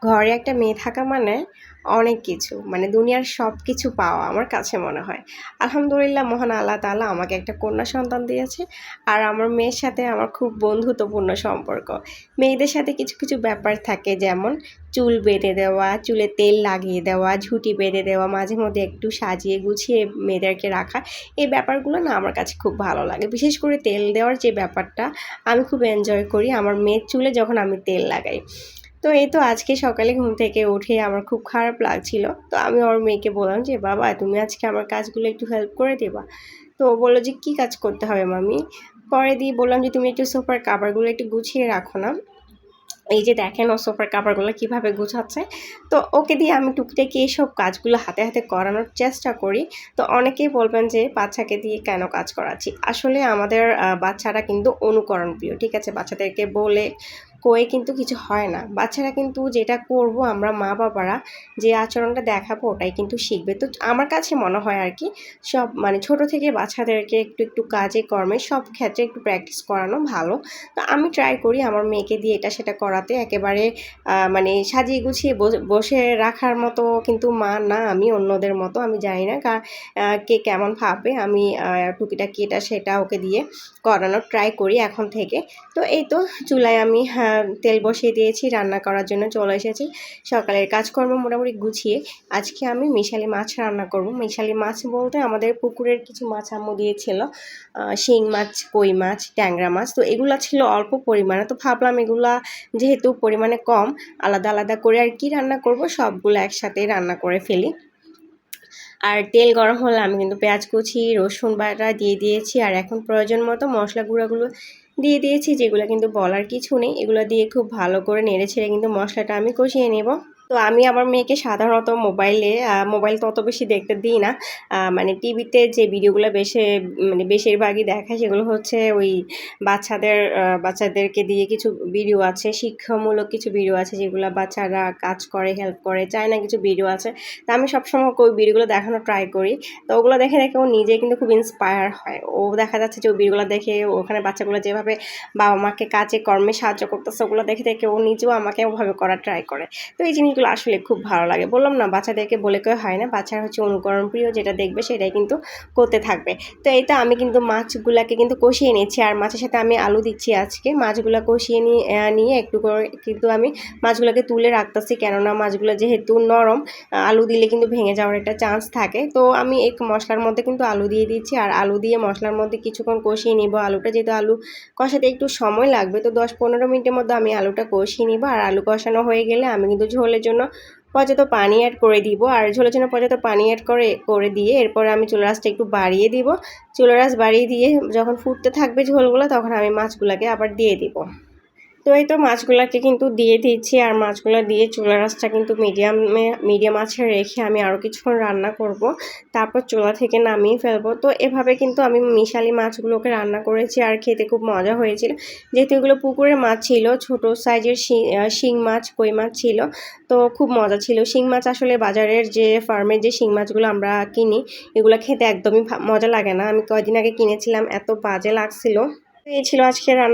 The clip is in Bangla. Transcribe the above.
ঘরে একটা মেয়ে থাকা মানে অনেক কিছু, মানে দুনিয়ার সব কিছু পাওয়া আমার কাছে মনে হয়। আলহামদুলিল্লাহ, মহান আল্লাহ তাআলা আমাকে একটা কন্যা সন্তান দিয়েছে। আর আমার মেয়ের সাথে আমার খুব বন্ধুত্বপূর্ণ সম্পর্ক। মেয়েদের সাথে কিছু কিছু ব্যাপার থাকে, যেমন চুল বেঁধে দেওয়া, চুলে তেল লাগিয়ে দেওয়া, ঝুঁটি বেঁধে দেওয়া, মাঝে মধ্যে একটু সাজিয়ে গুছিয়ে মেয়েদেরকে রাখা। এই ব্যাপারগুলো না আমার কাছে খুব ভালো লাগে। বিশেষ করে তেল দেওয়ার যে ব্যাপারটা আমি খুব এনজয় করি আমার মেয়ের চুলে যখন আমি তেল লাগাই। তো এই তো আজকে সকালে ঘুম থেকে উঠে আমার খুব খারাপ লাগছিল। তো আমি ওর মেয়েকে বললাম যে, "বাবা, তুমি আজকে আমার কাজগুলো একটু হেল্প করে দেবা?" তো ও বলল যে, "কী কাজ করতে হবে মাম্মি?" পরে দিয়ে বললাম যে, "তুমি একটু সোফার কাভারগুলো একটু গুছিয়ে রাখো না।" এই যে দেখেন ও সোফার কাভারগুলো কীভাবে গুছাচ্ছে। তো ওকে দিয়ে আমি টুকিটাকি এইসব কাজগুলো হাতে হাতে করানোর চেষ্টা করি। তো অনেকেই বলবেন যে বাচ্চাকে দিয়ে কেন কাজ করাচ্ছি। আসলে আমাদের বাচ্চারা কিন্তু অনুকরণ প্রিয়, ঠিক আছে? বাচ্চাদেরকে বলে কয়ে কিন্তু কিছু হয় না। বাচ্চারা কিন্তু যেটা করব আমরা মা-বাবারা, যে আচরণটা দেখাবো ওটাই কিন্তু শিখবে। তো আমার কাছে মনে হয় আর কি, সব মানে ছোট থেকে বাচ্চাদেরকে একটু একটু কাজে কর্মে সব ক্ষেত্রে একটু প্র্যাকটিস করানো ভালো। তো আমি ট্রাই করি আমার মেয়েকে দিয়ে এটা সেটা করাতে। একেবারে মানে সাজিয়ে গুছিয়ে বসে রাখার মতো কিন্তু মা না আমি অন্যদের মতো। আমি জানি না কে কেমন ভাববে। আমি টুকিটাকি এটা সেটা ওকে দিয়ে করানোর ট্রাই করি এখন থেকে। তো এই তো চুলায় আমি তেল বসিয়ে দিয়েছি, রান্না করার জন্য চলে এসেছি। সকালের কাজকর্ম মোটামুটি গুছিয়ে আজকে আমি মিশালি মাছ রান্না করব। মিশালি মাছ বলতে আমাদের পুকুরের কিছু মাছ আম্মু দিয়েছিল। শিং মাছ, কই মাছ, ট্যাংরা মাছ। তো এগুলা ছিল অল্প পরিমাণে। তো ভাবলাম এগুলা যেহেতু পরিমাণে কম, আলাদা আলাদা করে আর কি রান্না করব, সবগুলো একসাথেই রান্না করে ফেলি। আর তেল গরম হলে আমি কিন্তু পেঁয়াজ কুচি, রসুন বাটা দিয়ে দিয়েছি। আর এখন প্রয়োজন মতো মশলা গুঁড়াগুলো দিয়ে দিয়েছি, যেগুলো কিন্তু বলার কিছু নেই। এগুলো দিয়ে খুব ভালো করে নেড়ে ছেড়ে কিন্তু মশলাটা আমি কষিয়ে নেব। তো আমি আমার মেয়েকে সাধারণত মোবাইল তো অত বেশি দেখতে দিই না। মানে টিভিতে যে ভিডিওগুলো মানে বেশিরভাগই দেখায় সেগুলো হচ্ছে ওই বাচ্চাদেরকে দিয়ে কিছু ভিডিও আছে, শিক্ষামূলক কিছু ভিডিও আছে, যেগুলো বাচ্চারা কাজ করে, হেল্প করে, চায় না কিছু ভিডিও আছে। তো আমি সবসময় ওই ভিডিওগুলো দেখানোর ট্রাই করি। তো ওগুলো দেখে দেখে ও নিজে কিন্তু খুব ইন্সপায়ার হয়। ও দেখা যাচ্ছে যে ওই ভিডিওগুলো দেখে ওখানে বাচ্চাগুলো যেভাবে বাবা মাকে কাজে কর্মে সাহায্য করতেছে, ওগুলো দেখে দেখে ও নিজেও আমাকে ওভাবে করার ট্রাই করে। তো এই জিনিসগুলো আসলে খুব ভালো লাগে। বললাম না, বাচ্চাদেরকে বলে কেউ হয় না। বাচ্চারা হচ্ছে অনুকরণ প্রিয়, যেটা দেখবে সেটাই কিন্তু করতে থাকবে। তো এই তো আমি কিন্তু মাছগুলাকে কিন্তু কষিয়ে নিচ্ছি। আর মাছের সাথে আমি আলু দিচ্ছি আজকে। মাছগুলা কষিয়ে নিয়ে একটু করে কিন্তু আমি মাছগুলোকে তুলে রাখতেছি, কেননা মাছগুলো যেহেতু নরম, আলু দিলে কিন্তু ভেঙে যাওয়ার একটা চান্স থাকে। তো আমি এক মশলার মধ্যে কিন্তু আলু দিয়ে দিচ্ছি। আর আলু দিয়ে মশলার মধ্যে কিছুক্ষণ কষিয়ে নিব। আলুটা যেহেতু আলু কষাতে একটু সময় লাগবে, তো 10-15 মিনিটের মধ্যে আমি আলুটা কষিয়ে নিব। আর আলু কষানো হয়ে গেলে আমি কিন্তু ঝোলের জন্য পর্যাপ্ত পানি অ্যাড করে দিব। আর ঝোলের জন্য পর্যাপ্ত পানি অ্যাড করে দিয়ে এরপরে আমি চুলার আঁচটা একটু বাড়িয়ে দিব। চুলার আঁচ বাড়িয়ে দিয়ে যখন ফুটতে থাকবে ঝোলগুলো, তখন আমি মাছগুলোকে আবার দিয়ে দিব। তো এই তো মাছগুলাকে কিন্তু দিয়ে দিচ্ছি। আর মাছগুলো দিয়ে চুলার আঁচটা কিন্তু মিডিয়াম আঁচে রেখে আমি আরও কিছুক্ষণ রান্না করব। তারপর চুলা থেকে নামিয়ে ফেলবো। তো এভাবে কিন্তু আমি মিশালি মাছগুলোকে রান্না করেছি, আর খেতে খুব মজা হয়েছিল। যেহেতু এগুলো পুকুরের মাছ ছিল, ছোট সাইজের শিং মাছ, কই মাছ ছিল। তো খুব মজা ছিল। শিং মাছ আসলে বাজারের যে ফার্মের যে শিং মাছগুলো আমরা কিনি, এগুলো খেতে একদমই মজা লাগে না। আমি কয়দিন আগে কিনেছিলাম, এত বাজে লাগছিল। তো এই ছিল আজকে রান্না।